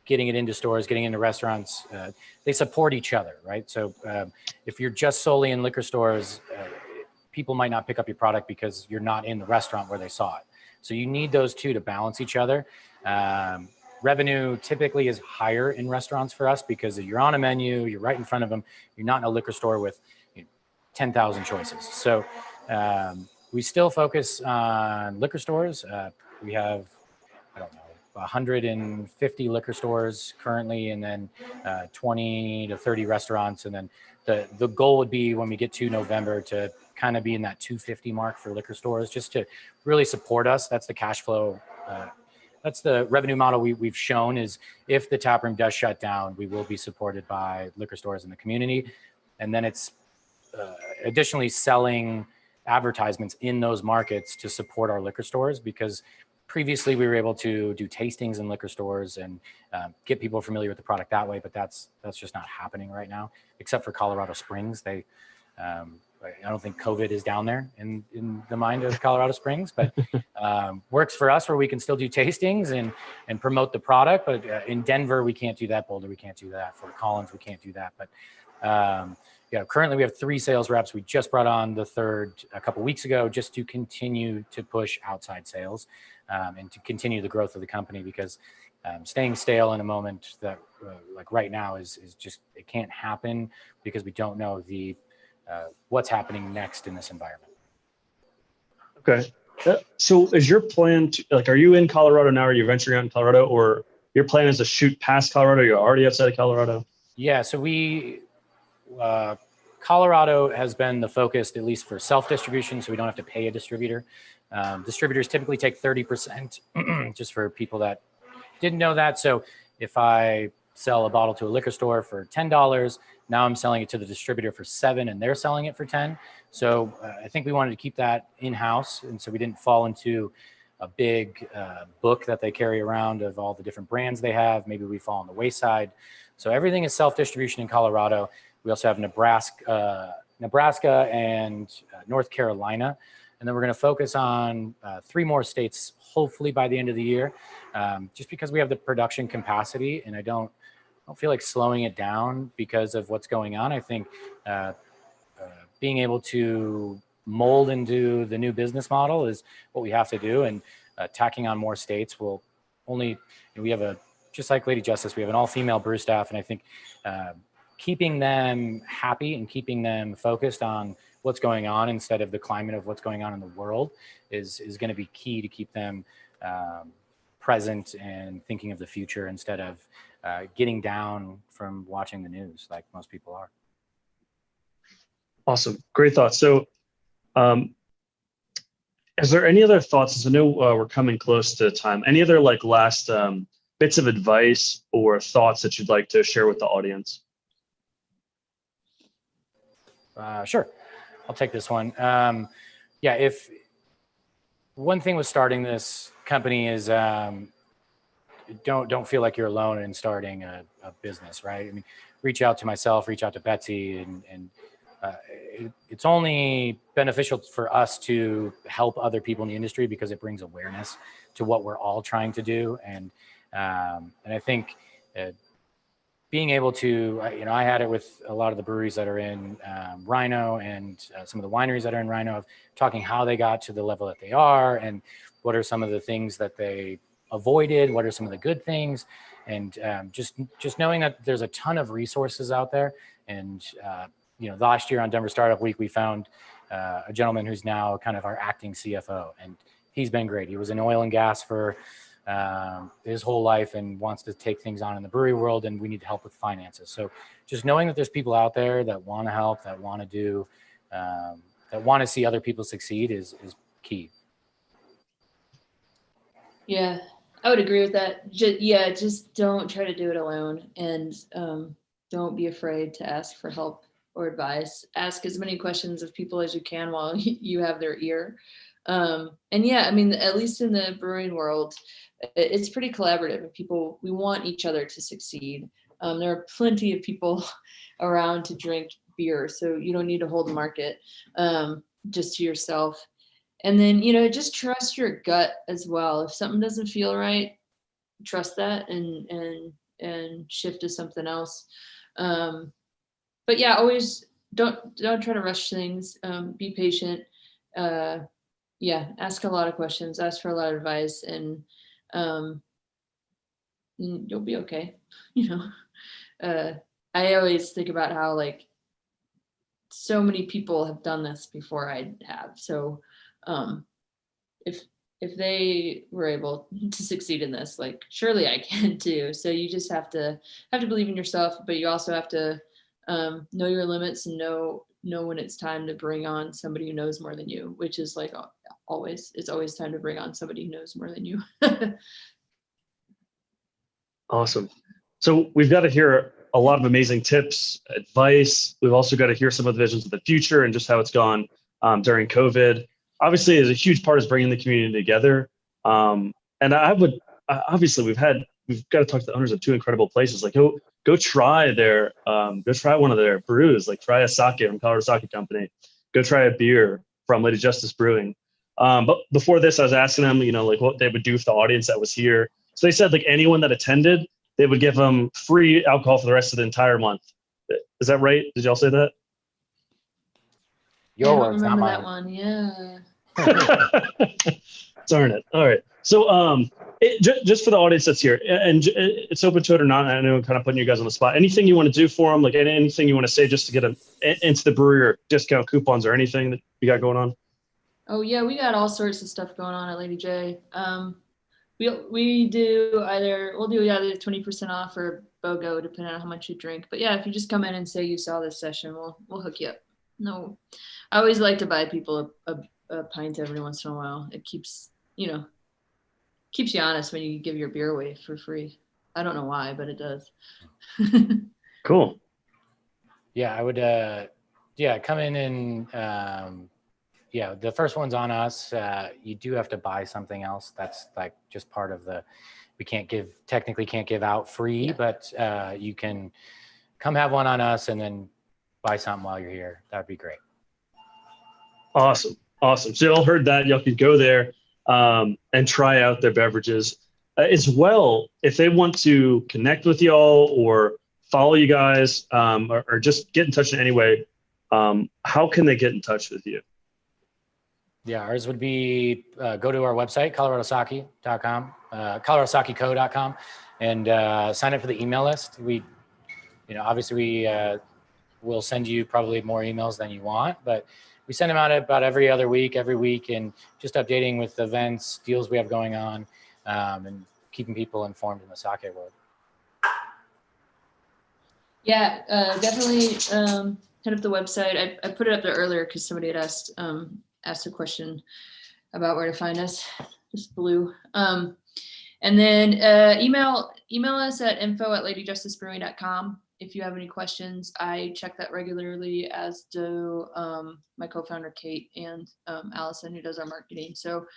getting it into stores, getting into restaurants, they support each other, right? So if you're just solely in liquor stores, people might not pick up your product because you're not in the restaurant where they saw it. So you need those two to balance each other. Revenue typically is higher in restaurants for us because you're on a menu, you're right in front of them. You're not in a liquor store with 10,000 choices. So we still focus on liquor stores. We have, I don't know, 150 liquor stores currently, and then 20 to 30 restaurants. And then the goal would be when we get to November to kind of be in that 250 mark for liquor stores, just to really support us. That's the cash flow. That's the revenue model we've shown, is if the tap room does shut down, we will be supported by liquor stores in the community. And then it's additionally selling advertisements in those markets to support our liquor stores, because previously we were able to do tastings in liquor stores and get people familiar with the product that way, but that's just not happening right now, except for Colorado Springs. I don't think COVID is down there in the mind of Colorado Springs, but works for us where we can still do tastings and promote the product. But in Denver, we can't do that. Boulder, we can't do that. Fort Collins, we can't do that. But currently we have 3 sales reps. We just brought on the 3rd a couple weeks ago, just to continue to push outside sales and to continue the growth of the company, because staying stale in a moment that like right now is just, it can't happen, because we don't know what's happening next in this environment. Okay. So is your plan to, like, are you in Colorado now? Are you venturing out in Colorado, or your plan is to shoot past Colorado? You're already outside of Colorado? Yeah. So Colorado has been the focus, at least for self-distribution, so we don't have to pay a distributor. Distributors typically take 30%, just for people that didn't know that. So if I sell a bottle to a liquor store for $10, now I'm selling it to the distributor for $7, and they're selling it for $10. So I think we wanted to keep that in-house, and so we didn't fall into a big book that they carry around of all the different brands they have. Maybe we fall on the wayside. So everything is self-distribution in Colorado. We also have Nebraska and North Carolina. And then we're going to focus on 3 more states, hopefully by the end of the year, just because we have the production capacity, and I don't feel like slowing it down because of what's going on. I think being able to mold into the new business model is what we have to do, and tacking on more states will only, we have just like Lady Justice, we have an all-female brew staff, and I think keeping them happy and keeping them focused on what's going on instead of the climate of what's going on in the world is going to be key to keep them present and thinking of the future instead of getting down from watching the news like most people are. Awesome. Great thoughts. So is there any other thoughts? Since I know we're coming close to time, any other like last bits of advice or thoughts that you'd like to share with the audience? Sure. I'll take this one. If one thing with starting this company is don't feel like you're alone in starting a business, right? I mean, reach out to myself, reach out to Betsy, and it's only beneficial for us to help other people in the industry because it brings awareness to what we're all trying to do. And I think being able to, I had it with a lot of the breweries that are in Rhino and some of the wineries that are in Rhino, of talking how they got to the level that they are and what are some of the things that they avoided, what are some of the good things, and just knowing that there's a ton of resources out there. And last year on Denver Startup Week, we found a gentleman who's now kind of our acting CFO, and he's been great. He was in oil and gas for his whole life and wants to take things on in the brewery world, and we need help with finances. So just knowing that there's people out there that want to help, that want to do, that want to see other people succeed is key. Yeah, I would agree with that. Just don't try to do it alone, and don't be afraid to ask for help or advice. Ask as many questions of people as you can while you have their ear. And yeah, I mean, at least in the brewing world, it's pretty collaborative. We want each other to succeed. There are plenty of people around to drink beer, so you don't need to hold the market just to yourself. And then, just trust your gut as well. If something doesn't feel right, trust that and shift to something else. But yeah, always don't try to rush things. Be patient. Ask a lot of questions, ask for a lot of advice, and you'll be okay. I always think about how like so many people have done this before I have. So if they were able to succeed in this, like surely I can too. So you just have to believe in yourself, but you also have to know your limits and know when it's time to bring on somebody who knows more than you, which is like always, it's always time to bring on somebody who knows more than you. Awesome. So we've got to hear a lot of amazing tips, advice. We've also got to hear some of the visions of the future and just how it's gone during COVID. Obviously, is a huge part is bringing the community together. And obviously we've got to talk to the owners of two incredible places. Like go try one of their brews, like try a sake from Colorado Sake Company. Go try a beer from Lady Justice Brewing. But before this, I was asking them, like what they would do for the audience that was here. So they said like anyone that attended, they would give them free alcohol for the rest of the entire month. Is that right? Did y'all say that? Your I words, don't not remember mine. that one. Yeah. Darn it. All right. So just for the audience that's here, and it's open to it or not, I know I'm kind of putting you guys on the spot. Anything you want to do for them, like anything you want to say just to get them into the brewery or discount coupons or anything that you got going on? Oh yeah, we got all sorts of stuff going on at Lady J. We'll do either 20% off or BOGO, depending on how much you drink. But yeah, if you just come in and say you saw this session, we'll hook you up. No, I always like to buy people a pint every once in a while. It keeps you honest when you give your beer away for free. I don't know why, but it does. Cool. Yeah, I would come in and the first one's on us. You do have to buy something else. That's like just part of we technically can't give out free, Yeah. but you can come have one on us and then buy something while you're here. That'd be great. Awesome. So y'all heard that. Y'all can go there and try out their beverages. As well, if they want to connect with y'all or follow you guys or just get in touch in any way, how can they get in touch with you? Yeah, ours would be go to our website, coloradosake.com, coloradosakeco.com, and sign up for the email list. Obviously we will send you probably more emails than you want, but we send them out about every week, and just updating with events, deals we have going on, and keeping people informed in the sake world. Yeah, definitely head up the website. I put it up there earlier because somebody had asked a question about where to find us. Just blue. And then email us at info@ladyjusticebrewing.com if you have any questions. I check that regularly, as do my co-founder Kate and Allison, who does our marketing. So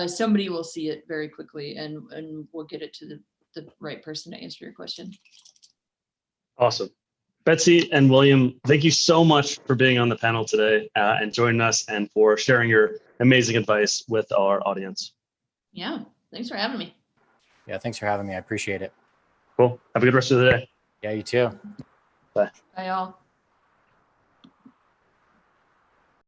somebody will see it very quickly, and we'll get it to the right person to answer your question. Awesome. Betsy and William, thank you so much for being on the panel today and joining us and for sharing your amazing advice with our audience. Yeah, thanks for having me. Yeah, thanks for having me. I appreciate it. Cool. Have a good rest of the day. Yeah, you too. Bye. Bye, y'all.